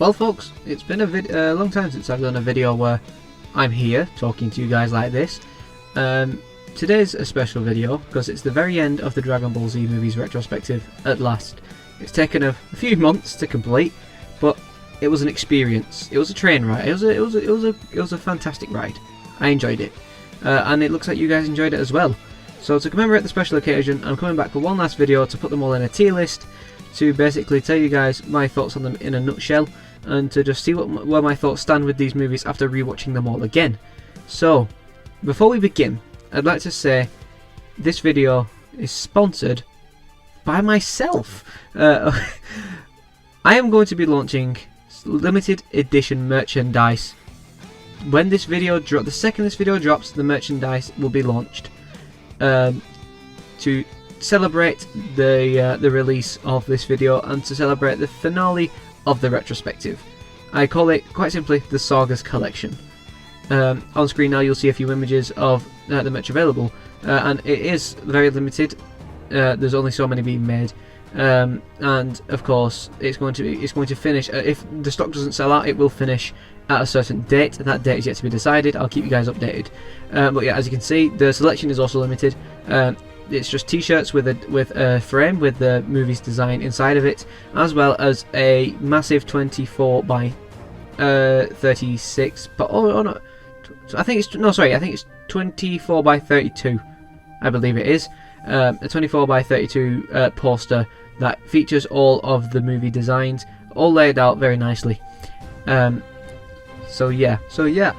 Well folks, it's been a long time since I've done a video where I'm here talking to you guys like this. Today's a special video because it's the very end of the Dragon Ball Z movies retrospective at last. It's taken a few months to complete, but it was an experience. It was a train ride. It was a fantastic ride. I enjoyed it, and it looks like you guys enjoyed it as well. So to commemorate the special occasion, I'm coming back for one last video to put them all in a tier list, to basically tell you guys my thoughts on them in a nutshell, and to just see where my thoughts stand with these movies after rewatching them all again. So, before we begin, I'd like to say this video is sponsored by myself. I am going to be launching limited edition merchandise. When this video the second this video drops, the merchandise will be launched to celebrate the release of this video and to celebrate the finale of the retrospective. I call it quite simply the Sagas Collection. On screen now you'll see a few images of the merch available, and it is very limited. There's only so many being made, and of course it's going to finish. If the stock doesn't sell out, it will finish at a certain date. That date is yet to be decided. I'll keep you guys updated. But yeah, as you can see, the selection is also limited. It's just t-shirts with a frame with the movie's design inside of it, as well as a massive 24 by 36. But oh no, I think it's 24 by 32. I believe it is a 24 by 32 poster that features all of the movie designs, all laid out very nicely. So yeah,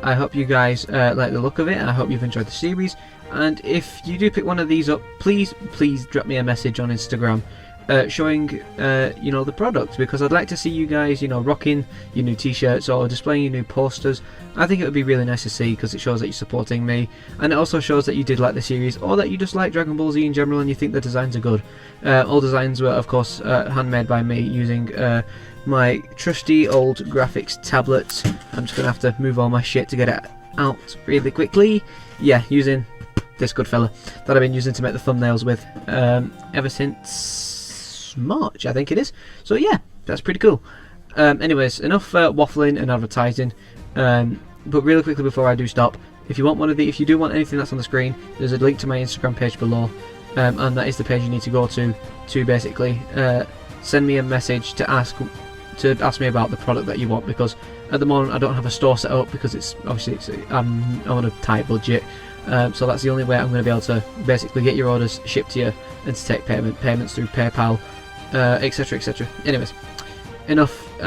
I hope you guys like the look of it. I hope you've enjoyed the series. And if you do pick one of these up, please drop me a message on Instagram showing the product, because I'd like to see you guys rocking your new t-shirts or displaying your new posters. I think it would be really nice to see, because it shows that you're supporting me, and it also shows that you did like the series, or that you just like Dragon Ball Z in general and you think the designs are good. All designs were of course handmade by me using my trusty old graphics tablet. I'm just gonna have to move all my shit to get it out really quickly. Yeah, using this good fella that I've been using to make the thumbnails with ever since March, I think it is. So yeah, that's pretty cool. Anyways, enough waffling and advertising. But really quickly before I do stop, if you do want anything that's on the screen, there's a link to my Instagram page below, and that is the page you need to go to basically send me a message to ask me about the product that you want, because at the moment I don't have a store set up, because I'm on a tight budget. So that's the only way I'm going to be able to basically get your orders shipped to you and to take payments through PayPal, etc, etc. Anyways, enough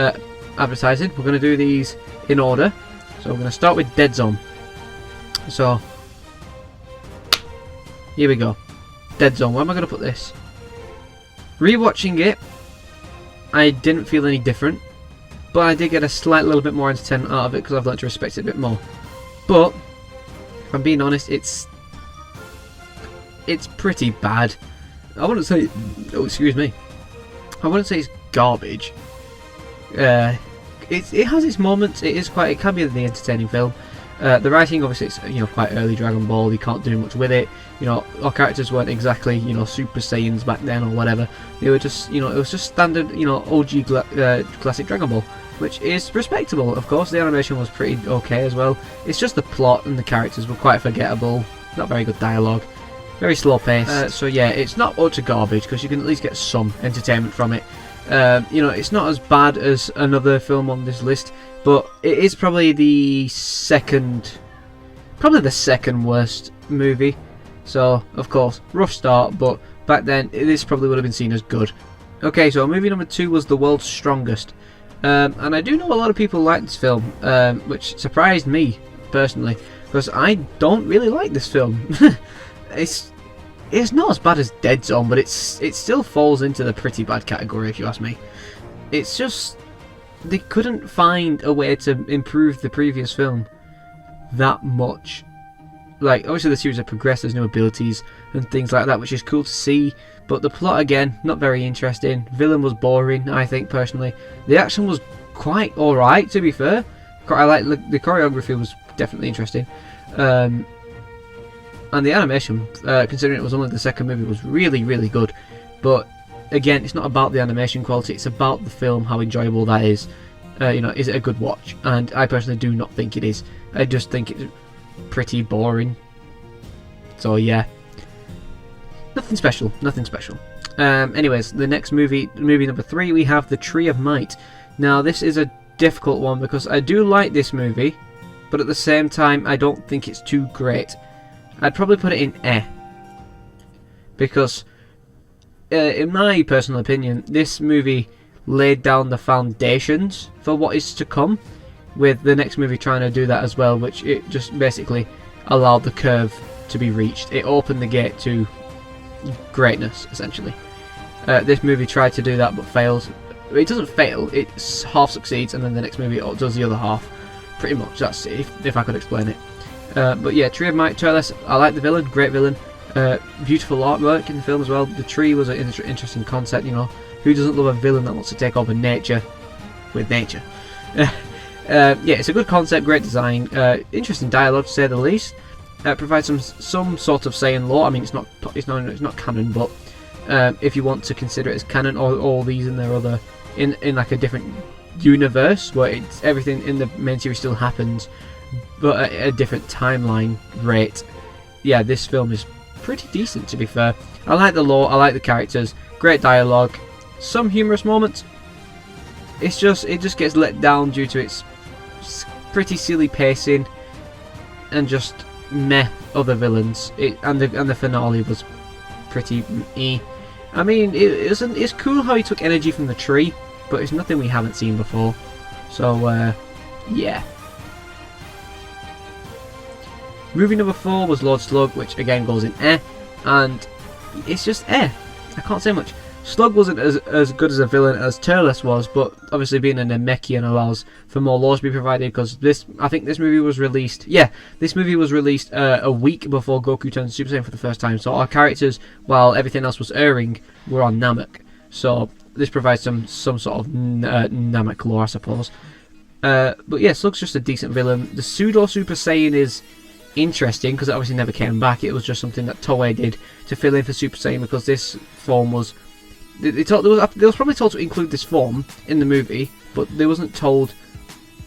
advertising. We're going to do these in order. So we're going to start with Dead Zone. So here we go. Dead Zone. Where am I going to put this? Rewatching it, I didn't feel any different, but I did get a slight little bit more entertainment out of it because I've learned to respect it a bit more. But if I'm being honest, it's pretty bad. I wouldn't say, I wouldn't say it's garbage. It has its moments. It can be the entertaining film. The writing, obviously, it's quite early Dragon Ball. You can't do much with it. Our characters weren't exactly Super Saiyans back then or whatever. They were just it was just standard OG classic Dragon Ball, which is respectable. Of course, the animation was pretty okay as well. It's just the plot and the characters were quite forgettable. Not very good dialogue, very slow paced. So yeah, it's not utter garbage, because you can at least get some entertainment from it. It's not as bad as another film on this list, but it is probably the second worst movie. So of course, rough start, but back then this probably would have been seen as good. Okay, so movie number 2 was The World's Strongest. And I do know a lot of people like this film, which surprised me personally, because I don't really like this film. It's not as bad as Dead Zone, but it still falls into the pretty bad category if you ask me. It's just they couldn't find a way to improve the previous film that much. Like, obviously the series has progressed, there's new abilities and things like that, which is cool to see, but the plot, again, not very interesting. Villain was boring, I think, personally. The action was quite alright, to be fair. I like the choreography was definitely interesting. And the animation, considering it was only the second movie, was really, really good. But again, it's not about the animation quality, it's about the film, how enjoyable that is. is it a good watch? And I personally do not think it is. I just think it's pretty boring. So yeah, nothing special. Anyways, the next movie number 3, we have The Tree of Might. Now this is a difficult one because I do like this movie, but at the same time I don't think it's too great. I'd probably put it in because in my personal opinion, this movie laid down the foundations for what is to come, with the next movie trying to do that as well, which it just basically allowed the curve to be reached. It opened the gate to greatness, essentially. This movie tried to do that but fails. It doesn't fail, it half succeeds, and then the next movie does the other half. Pretty much, that's it, if I could explain it. But yeah, Tree of Might, Turles, I like the villain, great villain. Beautiful artwork in the film as well. The tree was an interesting concept, Who doesn't love a villain that wants to take over nature with nature? Yeah, it's a good concept, great design, interesting dialogue to say the least. Provides some sort of say in lore. I mean, it's not canon, but if you want to consider it as canon, or all these in their other in like a different universe where it's everything in the main series still happens, but at a different timeline rate. Yeah, this film is pretty decent, to be fair. I like the lore, I like the characters, great dialogue, some humorous moments. It just gets let down due to its pretty silly pacing and just meh other villains. And the finale was pretty meh. I mean, it's cool how he took energy from the tree, but it's nothing we haven't seen before. So yeah. Movie number 4 was Lord Slug, which again goes in and it's just I can't say much. Slug wasn't as good as a villain as Turles was, but obviously being a Namekian allows for more lore to be provided, because I think this movie was released, a week before Goku turned Super Saiyan for the first time, so our characters, while everything else was airing, were on Namek. So this provides some sort of Namek lore, I suppose. But yeah, Slug's just a decent villain. The pseudo Super Saiyan is interesting because it obviously never came back. It was just something that Toei did to fill in for Super Saiyan, because this form was... They was probably told to include this form in the movie, but they wasn't told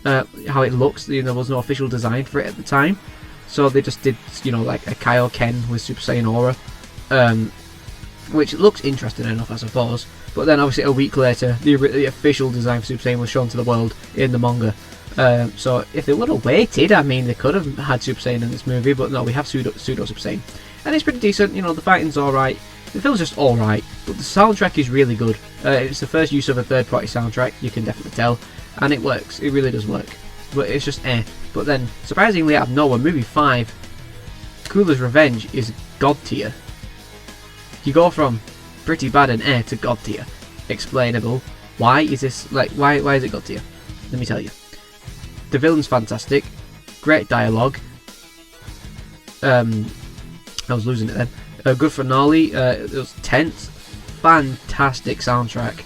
how it looks. There was no official design for it at the time, so they just did like a Kaioken with Super Saiyan aura, which looks interesting enough, I suppose. But then obviously a week later, the official design for Super Saiyan was shown to the world in the manga. So if they would have waited, I mean, they could have had Super Saiyan in this movie, but no, we have pseudo Super Saiyan, and it's pretty decent. The fighting's alright. The film's just alright, but the soundtrack is really good. It's the first use of a third-party soundtrack, you can definitely tell, and it works. It really does work. But it's just But then, surprisingly out of nowhere, movie 5, Cooler's Revenge, is God tier. You go from pretty bad and to God tier. Explainable. Why is this, why is it God tier? Let me tell you. The villain's fantastic. Great dialogue. I was losing it then. A good finale. It was tense. Fantastic soundtrack.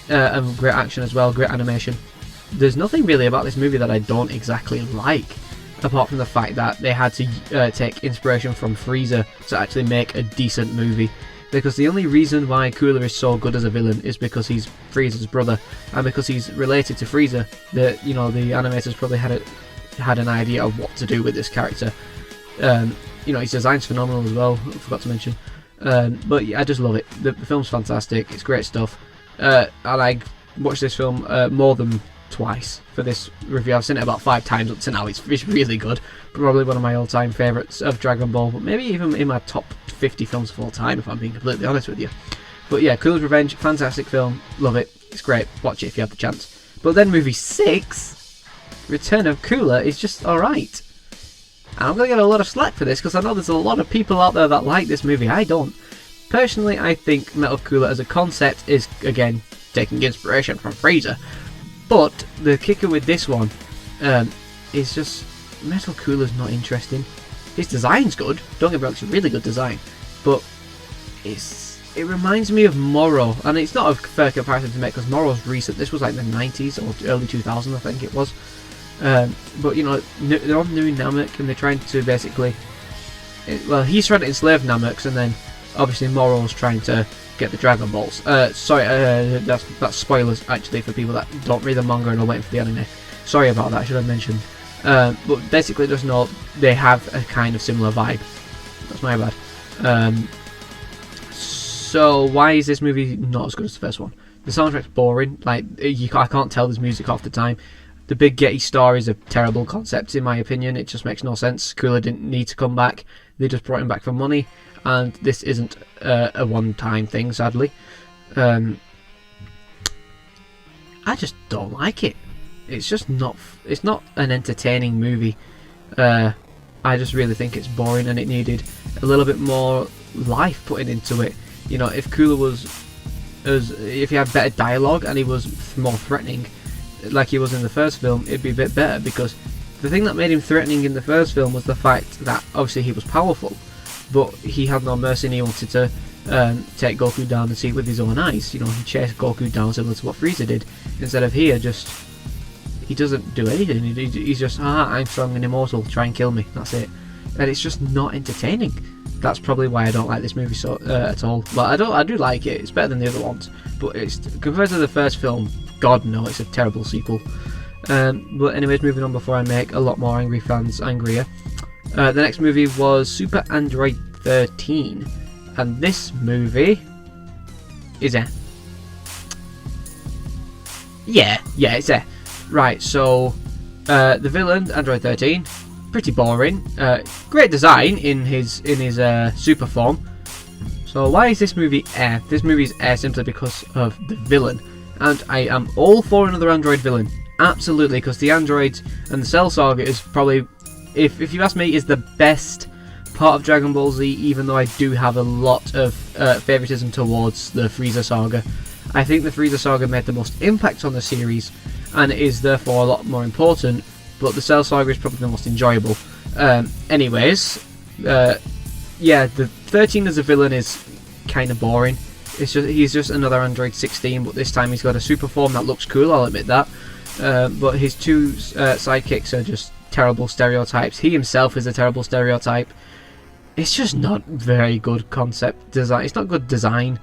And great action as well. Great animation. There's nothing really about this movie that I don't exactly like, apart from the fact that they had to take inspiration from Frieza to actually make a decent movie. Because the only reason why Cooler is so good as a villain is because he's Frieza's brother, and because he's related to Frieza. The animators probably had an idea of what to do with this character. His design's phenomenal as well, I forgot to mention. But yeah, I just love it. The film's fantastic, it's great stuff. And I watched this film more than twice for this review. I've seen it about 5 times up to now. It's really good. Probably one of my all-time favourites of Dragon Ball, but maybe even in my top 50 films of all time, if I'm being completely honest with you. But yeah, Cooler's Revenge, fantastic film, love it, it's great, watch it if you have the chance. But then movie 6, Return of Cooler, is just alright. And I'm going to get a lot of slack for this, because I know there's a lot of people out there that like this movie. I don't. Personally, I think Metal Cooler as a concept is, again, taking inspiration from Frieza. But the kicker with this one is just Metal Cooler's not interesting. His design's good, don't get me wrong, it's a really good design, but it reminds me of Moro, and it's not a fair comparison to make because Moro's recent. This was like the 90s or early 2000s, I think it was. But they're on New Namek, and they're trying to basically, he's trying to enslave Nameks, and then obviously Moro's trying to get the Dragon Balls. Sorry, that's spoilers actually for people that don't read the manga and are waiting for the anime. Sorry about that, I should have mentioned. But basically, just know they have a kind of similar vibe. That's my bad. So why is this movie not as good as the first one? The soundtrack's boring. Like I can't tell there's music half the time. The Big Getty Star is a terrible concept in my opinion. It just makes no sense. Cooler didn't need to come back. They just brought him back for money, and this isn't a one-time thing, sadly. I just don't like it. It's just not. It's not an entertaining movie. I just really think it's boring, and it needed a little bit more life put into it. You know, if Cooler if he had better dialogue and he was more threatening, like he was in the first film, it'd be a bit better. Because the thing that made him threatening in the first film was the fact that obviously he was powerful, but he had no mercy and he wanted to take Goku down and see it with his own eyes. You know, he chased Goku down similar to what Frieza did. Instead of here, he doesn't do anything. He's just, I'm strong and immortal, try and kill me, that's it. And it's just not entertaining. That's probably why I don't like this movie at all. But I do like it. It's better than the other ones. But it's compared to the first film, God no, it's a terrible sequel. But anyways, moving on before I make a lot more angry fans angrier. The next movie was Super Android 13, and this movie is it's right. So the villain, Android 13. Pretty boring. Great design in his super form. So why is this movie air? This movie is air simply because of the villain, and I am all for another Android villain. Absolutely, because the Androids and the Cell Saga is probably, if you ask me, is the best part of Dragon Ball Z. Even though I do have a lot of favoritism towards the Frieza Saga, I think the Frieza Saga made the most impact on the series, and it is therefore a lot more important. But the Cell Saga is probably the most enjoyable. Anyways, yeah, the 13 as a villain is kind of boring. He's just another Android 16, but this time he's got a super form that looks cool, I'll admit that. But his two sidekicks are just terrible stereotypes. He himself is a terrible stereotype. It's just not very good concept design. It's not good design.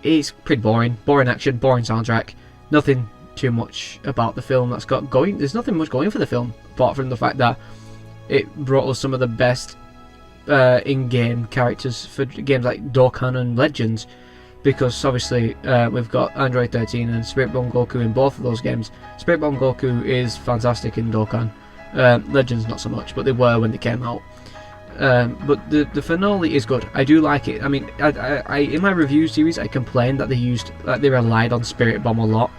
It's pretty boring. Boring action, boring soundtrack. Nothing too much about the film that's got going. There's nothing much going for the film apart from the fact that it brought us some of the best in-game characters for games like Dokkan and Legends, because obviously we've got Android 13 and Spirit Bomb Goku in both of those games. Spirit Bomb Goku is fantastic in Dokkan. Legends not so much, but they were when they came out. But the finale is good. I do like it. I mean, I in my review series I complained that they relied on Spirit Bomb a lot.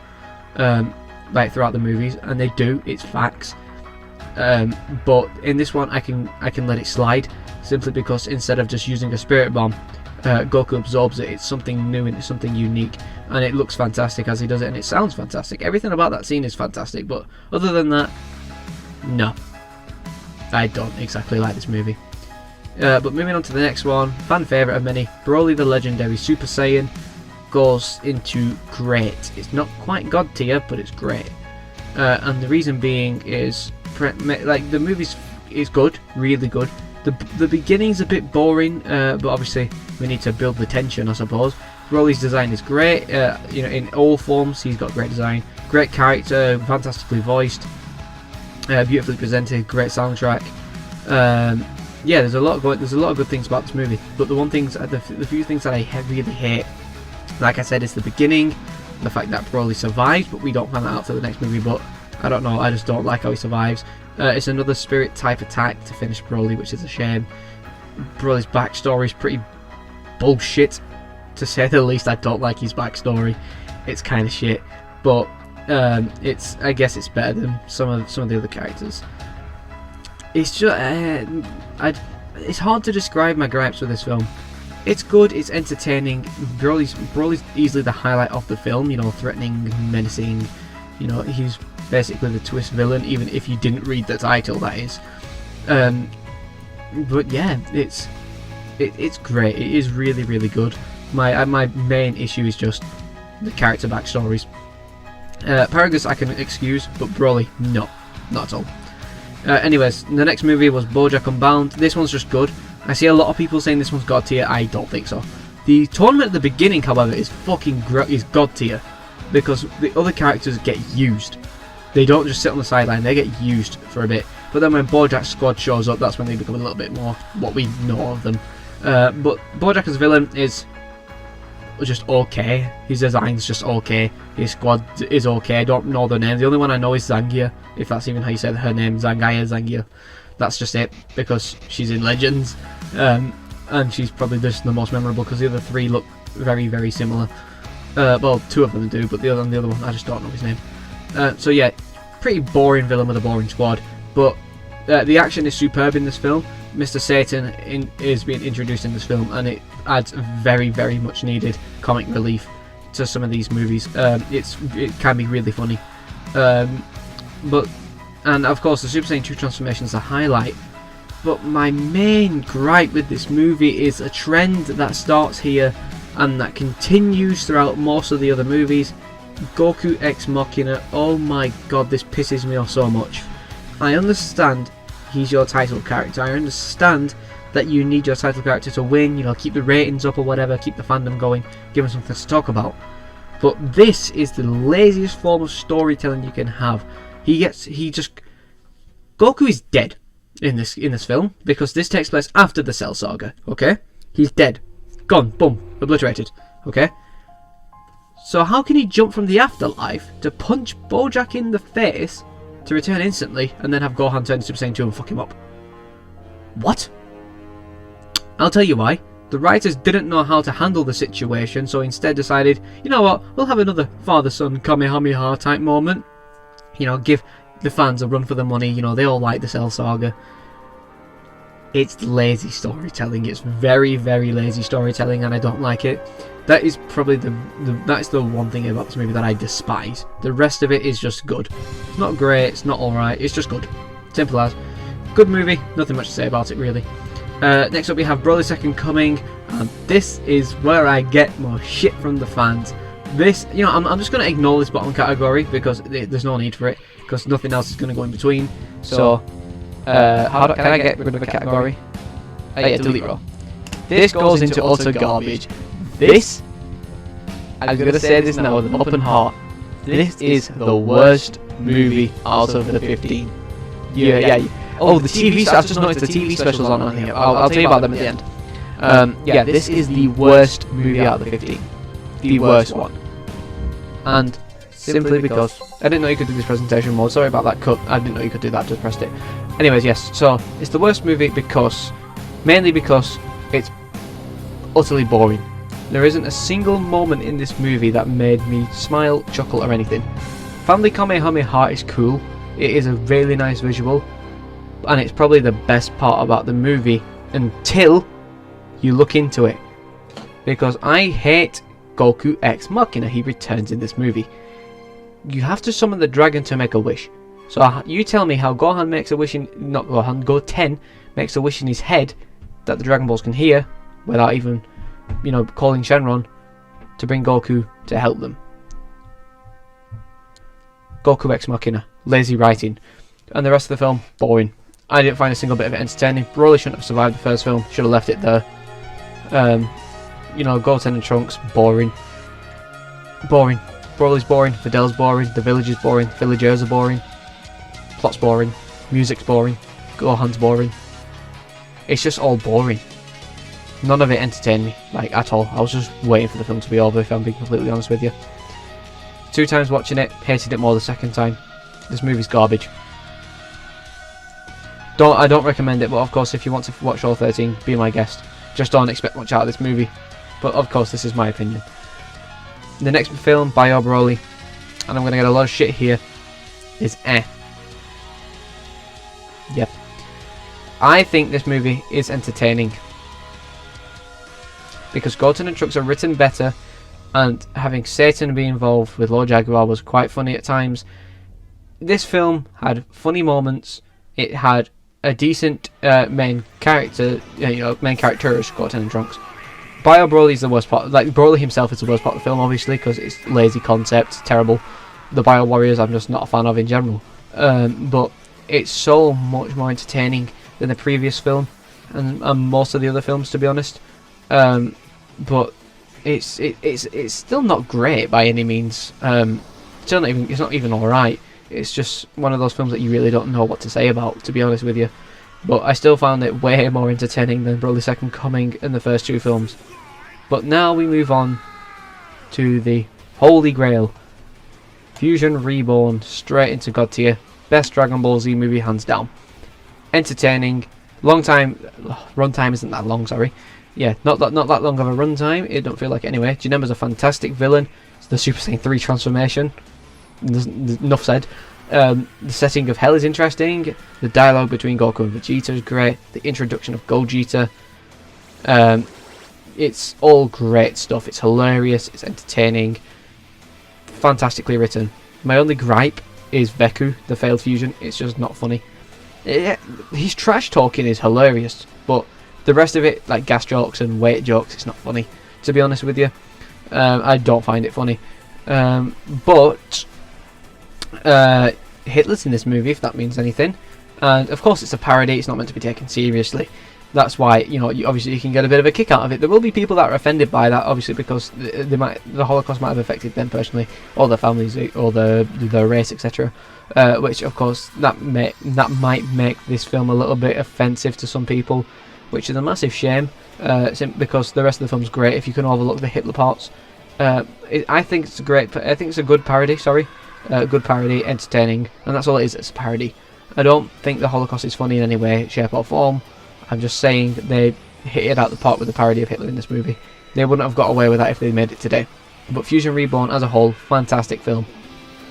Like throughout the movies, and they do. It's facts. But in this one, I can let it slide simply because instead of just using a Spirit Bomb, Goku absorbs it. It's something new and it's something unique, and it looks fantastic as he does it, and it sounds fantastic. Everything about that scene is fantastic. But other than that, no, I don't exactly like this movie. But moving on to the next one, fan favourite of many, Broly the Legendary Super Saiyan goes into great. It's not quite God tier, but it's great. And the reason being is, like, the movie is good, really good. The beginning's a bit boring, but obviously we need to build the tension, I suppose. Broly's design is great. You know, in all forms, he's got great design, great character, fantastically voiced, beautifully presented, great soundtrack. Yeah, there's a lot of good things about this movie. But the few things that I really hate, like I said, is the beginning, the fact that Broly survives, but we don't find that out till the next movie. But I don't know, I just don't like how he survives. It's another spirit type attack to finish Broly, which is a shame. Broly's backstory is pretty bullshit, to say the least. I don't like his backstory. It's kind of shit, but I guess it's better than some of the other characters. It's just it's hard to describe my gripes with this film. It's good, it's entertaining. Broly's easily the highlight of the film. You know, threatening, menacing. You know, he's basically the twist villain, even if you didn't read the title, that is. But yeah, it's great. It is really, really good. My main issue is just the character backstories. Paragus I can excuse, but Broly, no, not at all. Anyways, the next movie was BoJack Unbound. This one's just good. I see a lot of people saying this one's God tier. I don't think so. The tournament at the beginning, however, is fucking is God tier, because the other characters get used. They don't just sit on the sideline, they get used for a bit. But then when Bojack's squad shows up, that's when they become a little bit more what we know of them. But Bojack as villain is just okay. His design's just okay. His squad is okay. I don't know their names. The only one I know is Zangia, if that's even how you say her name. Zangia. That's just it, because she's in Legends. And she's probably just the most memorable, because the other three look very, very similar. Well, two of them do, but the other one, I just don't know his name. So yeah, pretty boring villain with a boring squad. But the action is superb in this film. Mr. Satan is being introduced in this film, and it adds very, very much needed comic relief to some of these movies. It can be really funny. And of course the Super Saiyan 2 transformation is a highlight. But my main gripe with this movie is a trend that starts here and that continues throughout most of the other movies. Goku Ex Machina. Oh my god, this pisses me off so much. I understand he's your title character. I understand that you need your title character to win, you know, keep the ratings up or whatever, keep the fandom going, give him something to talk about. But this is the laziest form of storytelling you can have. Goku is dead in this film, because this takes place after the Cell Saga, okay? He's dead. Gone. Boom. Obliterated. Okay? So how can he jump from the afterlife to punch Bojack in the face to return instantly and then have Gohan turn Super Saiyan 2 and fuck him up? What? I'll tell you why. The writers didn't know how to handle the situation, so instead decided, you know what, we'll have another father-son Kamehameha type moment. You know, give the fans a run for the money. You know, they all like the Cell Saga. It's lazy storytelling. It's very, very lazy storytelling, and I don't like it. That is probably that's the one thing about this movie that I despise. The rest of it is just good. It's not great, it's not alright, it's just good. Simple as. Good movie, nothing much to say about it really. Next up we have Broly's Second Coming, and this is where I get more shit from the fans. This, you know, I'm just going to ignore this bottom category because there's no need for it, because nothing else is going to go in between. So, can I get rid of a category? Yeah, delete row. This goes into utter garbage. This, I'm going to say this now with an open heart, this is the worst movie out of the 15. Yeah. Oh, the TV, I've just noticed the TV specials on here. I'll tell you about them at the end. Yeah, this is the worst movie out of the 15. The worst one. And simply because I didn't know you could do this presentation mode. Sorry about that cut. I didn't know you could do that. Just pressed it. Anyways, yes. So it's the worst movie mainly because it's utterly boring. There isn't a single moment in this movie that made me smile, chuckle, or anything. Family Kamehameha is cool. It is a really nice visual, and it's probably the best part about the movie until you look into it. Because I hate Goku Ex Machina. He returns in this movie. You have to summon the dragon to make a wish. So you tell me how Gohan makes a wish in... Not Gohan, Goten makes a wish in his head that the Dragon Balls can hear without even, you know, calling Shenron to bring Goku to help them. Goku Ex Machina. Lazy writing. And the rest of the film, boring. I didn't find a single bit of it entertaining. Broly shouldn't have survived the first film. Should have left it there. You know, Goten and Trunks, boring. Boring. Broly's boring. Vidal's boring. The village is boring. Villagers are boring. Plot's boring. Music's boring. Gohan's boring. It's just all boring. None of it entertained me, like, at all. I was just waiting for the film to be over, if I'm being completely honest with you. 2 times watching it, hated it more the second time. This movie's garbage. I don't recommend it, but of course if you want to watch all 13, be my guest. Just don't expect much out of this movie. But of course this is my opinion. The next film, Bio Broly, and I'm going to get a lot of shit here, is Yep. I think this movie is entertaining. Because Goten and Trunks are written better, and having Satan be involved with Lord Jaguar was quite funny at times. This film had funny moments. It had a decent main character, main characters, Goten and Trunks. Bio Broly is the worst part. Like, Broly himself is the worst part of the film, obviously, because it's lazy concept, terrible. The Bio Warriors I'm just not a fan of in general. But it's so much more entertaining than the previous film. and most of the other films, to be honest. But it's still not great by any means. It's not even alright. It's just one of those films that you really don't know what to say about, to be honest with you. But I still found it way more entertaining than Broly Second Coming and the first two films. But now we move on to the Holy Grail. Fusion Reborn, straight into God tier. Best Dragon Ball Z movie hands down. Entertaining. Long time. Runtime isn't that long, sorry. Yeah, not that long of a runtime. It don't feel like it anyway. Janemba's a fantastic villain. It's the Super Saiyan 3 transformation. Enough said. The setting of Hell is interesting. The dialogue between Goku and Vegeta is great. The introduction of Gogeta. It's all great stuff. It's hilarious. It's entertaining. Fantastically written. My only gripe is Veku, the failed fusion. It's just not funny. His trash talking is hilarious, but the rest of it, like gas jokes and weight jokes, it's not funny, to be honest with you. I don't find it funny. But Hitler's in this movie, if that means anything. And of course it's a parody, it's not meant to be taken seriously. That's why, obviously you can get a bit of a kick out of it. There will be people that are offended by that, obviously, because the Holocaust might have affected them personally, or their families, or their race, etc. Which, of course, that might make this film a little bit offensive to some people, which is a massive shame, because the rest of the film's great if you can overlook the Hitler parts. I think it's a good parody. Good parody, entertaining, and that's all it is. It's a parody. I don't think the Holocaust is funny in any way, shape, or form. I'm just saying they hit it out the park with the parody of Hitler in this movie. They wouldn't have got away with that if they made it today. But Fusion Reborn as a whole, fantastic film.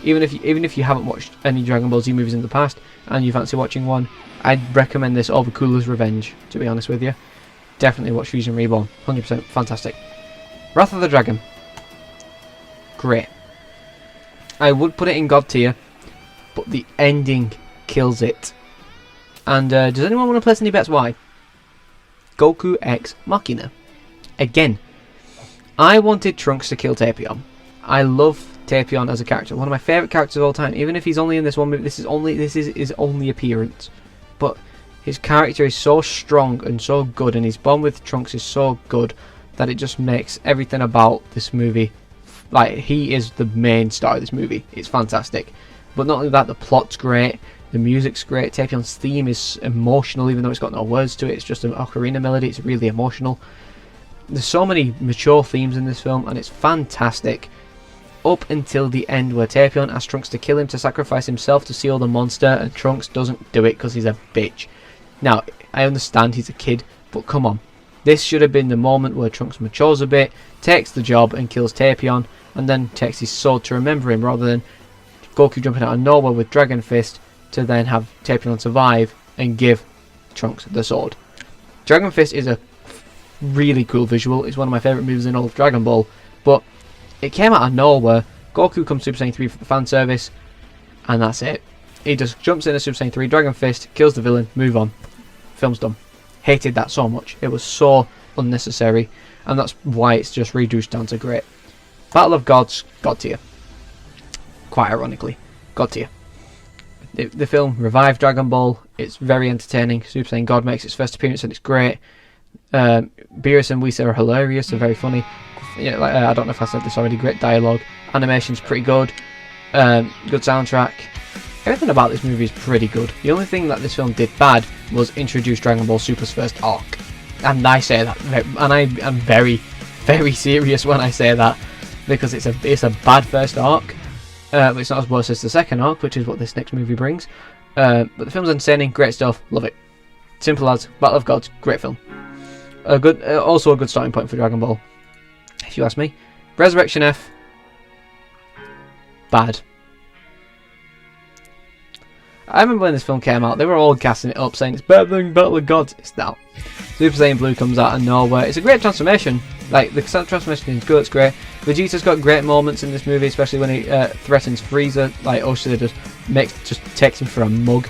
Even if you haven't watched any Dragon Ball Z movies in the past and you fancy watching one, I'd recommend this over Cooler's Revenge, to be honest with you. Definitely watch Fusion Reborn. 100% fantastic. Wrath of the Dragon. Great. I would put it in God tier, but the ending kills it. And does anyone want to place any bets why? Goku X Machina. Again, I wanted Trunks to kill Tapion. I love Tapion as a character, one of my favourite characters of all time. Even if he's only in this one movie, this is his only appearance. But his character is so strong and so good, and his bond with Trunks is so good that it just makes everything about this movie, like, he is the main star of this movie. It's fantastic. But not only that, the plot's great. The music's great. Tapion's theme is emotional, even though it's got no words to it. It's just an ocarina melody. It's really emotional. There's so many mature themes in this film, and it's fantastic. Up until the end, where Tapion asks Trunks to kill him to sacrifice himself to seal the monster, and Trunks doesn't do it because he's a bitch. Now, I understand he's a kid, but come on. This should have been the moment where Trunks matures a bit, takes the job, and kills Tapion, and then takes his sword to remember him, rather than Goku jumping out of nowhere with Dragon Fist to then have Tapion survive and give Trunks the sword. Dragon Fist is a really cool visual. It's one of my favourite moves in all of Dragon Ball, but it came out of nowhere. Goku comes Super Saiyan 3 for the fan service, and that's it. He just jumps in a Super Saiyan 3 Dragon Fist, kills the villain, move on. Film's done. Hated that so much. It was so unnecessary, and that's why it's just reduced down to great. Battle of Gods, God tier. Quite ironically, God tier. The film revived Dragon Ball. It's very entertaining. Super Saiyan God makes its first appearance and it's great. Beerus and Whis are hilarious. They're very funny. I don't know if I said this already. Great dialogue. Animation's pretty good. Good soundtrack. Everything about this movie is pretty good. The only thing that this film did bad was introduce Dragon Ball Super's first arc. And I say that, and I am very, very serious when I say that, because it's a bad first arc. It's not as worse as the second arc, which is what this next movie brings. But the film's entertaining, great stuff, love it. Simple as Battle of Gods, great film. Also a good starting point for Dragon Ball, if you ask me. Resurrection F, bad. I remember when this film came out, they were all gassing it up, saying it's better than Battle of Gods. It's not. Super Saiyan Blue comes out of nowhere. It's a great transformation. Like, the transformation is good, it's great. Vegeta's got great moments in this movie, especially when he threatens Frieza. Like, Ursula just takes him for a mug.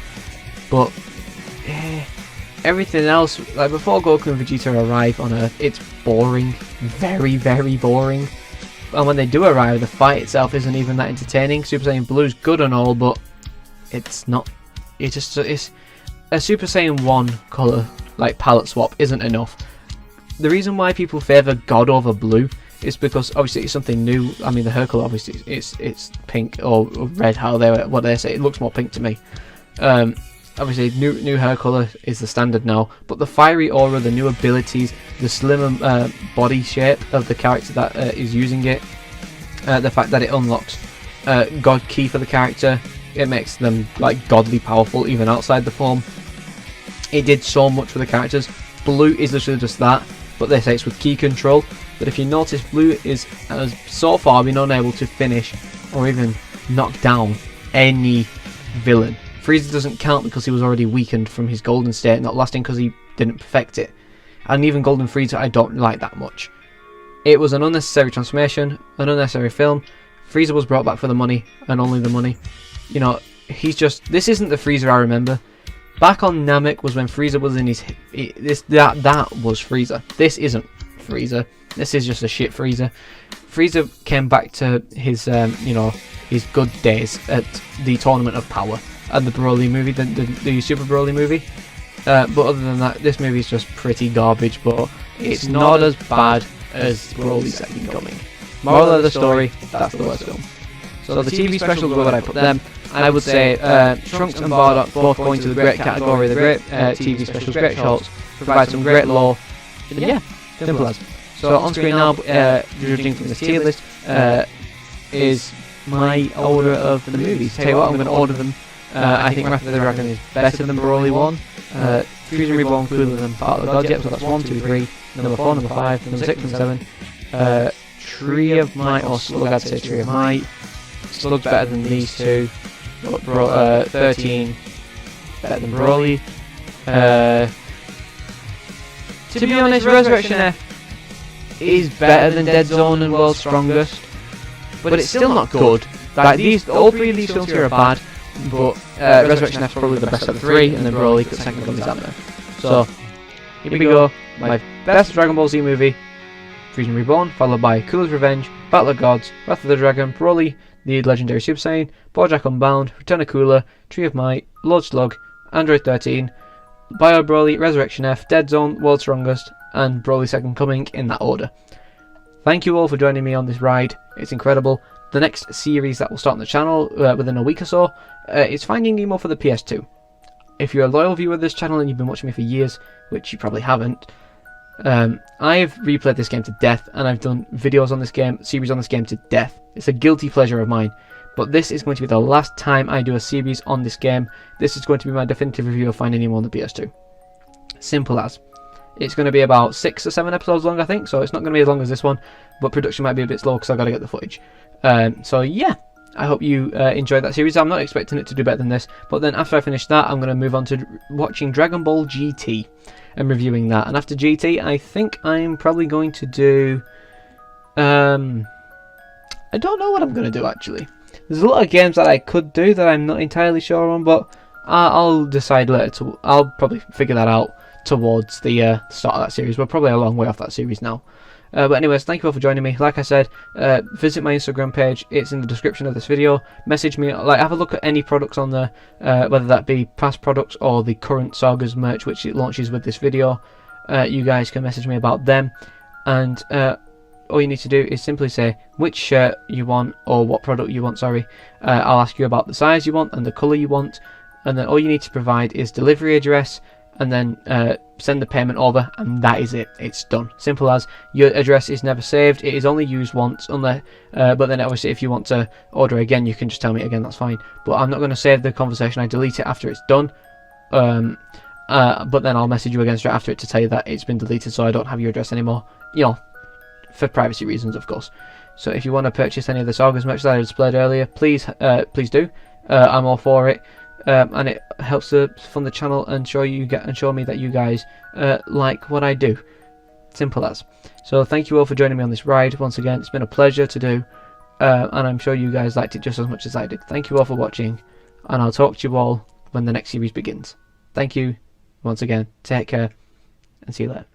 But everything else, like, before Goku and Vegeta arrive on Earth, it's boring. Very, very boring. And when they do arrive, the fight itself isn't even that entertaining. Super Saiyan Blue's good and all, but it's not. It's a Super Saiyan 1 colour. like palette swap isn't enough. The reason why people favour God over Blue is because obviously it's something new. I mean, the Hercule obviously it's pink or red, what they say. It looks more pink to me. Obviously new hair colour is the standard now, but the fiery aura, the new abilities, the slimmer body shape of the character that is using it, the fact that it unlocks God Key for the character, it makes them like godly powerful even outside the form. It did so much for the characters. Blue is literally just that, but they say it's with key control. But if you notice, Blue has so far been unable to finish or even knock down any villain. Frieza doesn't count because he was already weakened from his golden state not lasting because he didn't perfect it. And even Golden Frieza I don't like that much. It was an unnecessary transformation, an unnecessary film. Frieza was brought back for the money and only the money. You know, this isn't the Frieza I remember. Back on Namek was when Frieza was in his... That was Frieza. This isn't Frieza. This is just a shit Frieza. Frieza came back to his, you know, his good days at the Tournament of Power and the Broly movie, the Super Broly movie. But other than that, this movie is just pretty garbage, but it's not as bad as Broly's Second Coming. Moral of the story, that's the worst film. So the TV specials, where would I put them? I would say Trunks and Bardock both go into the great category, the great TV specials, great shorts, provide some great lore. Yeah, simple as. So on screen now, judging from this tier list, is my order of the movies. Tell you what, I'm going to order them. I think Wrath of the Dragon is better than Broly 1. Frieza Reborn cooler than Battle of the Gods. Yep, so that's 1, 2, 3, number 4, number 5, number 6 and 7. Tree of Might, or Slug, I'd say Tree of Might. Slug's better than these two. 13 better than Broly. To be honest, Resurrection F is better than Dead Zone and World's Strongest, but it's still not good. Like all three of these films here are bad, but Resurrection F is probably the best of the three, and then Broly because Second Coming is out there. So here we go. My best Dragon Ball Z movie: Frieza Reborn, followed by Cooler's Revenge, Battle of Gods, Wrath of the Dragon, Broly, the Legendary Super Saiyan, BoJack Unbound, Return of Cooler, Tree of Might, Lord Slug, Android 13, Bio Broly, Resurrection F, Dead Zone, World's Strongest, and Broly Second Coming in that order. Thank you all for joining me on this ride. It's incredible. The next series that will start on the channel within a week or so is Finding Nemo for the PS2. If you're a loyal viewer of this channel and you've been watching me for years, which you probably haven't, I've replayed this game to death, and I've done videos on this game, series on this game to death. It's a guilty pleasure of mine, but this is going to be the last time I do a series on this game. This is going to be my definitive review of Finding Nemo on the PS2. Simple as. It's going to be about 6 or 7 episodes long, I think, so it's not going to be as long as this one, but production might be a bit slow because I've got to get the footage. So yeah, I hope you enjoyed that series. I'm not expecting it to do better than this, but then after I finish that, I'm going to move on to watching Dragon Ball GT and reviewing that. And after GT, I think I'm probably going to do... I don't know what I'm going to do, actually. There's a lot of games that I could do that I'm not entirely sure on, but I'll decide later. I'll probably figure that out towards the start of that series. We're probably a long way off that series now. But anyways, thank you all for joining me. Like I said, visit my Instagram page. It's in the description of this video. Message me, have a look at any products on there, whether that be past products or the current Sagas merch, which it launches with this video. You guys can message me about them, and all you need to do is simply say which shirt you want, or what product you want, sorry. I'll ask you about the size you want and the colour you want, and then all you need to provide is delivery address, and then send the payment over, and that is it. It's done. Simple as. Your address is never saved. It is only used once, unless, but then obviously if you want to order again, you can just tell me again, that's fine. But I'm not going to save the conversation. I delete it after it's done. But then I'll message you again straight after it to tell you that it's been deleted, so I don't have your address anymore. You know, for privacy reasons, of course. So if you want to purchase any of the Sagas merch that I displayed earlier, please do. I'm all for it. And it helps to fund the channel and show me that you guys like what I do. Simple as. So thank you all for joining me on this ride. Once again, it's been a pleasure to do, and I'm sure you guys liked it just as much as I did. Thank you all for watching, and I'll talk to you all when the next series begins. Thank you once again. Take care, and see you later.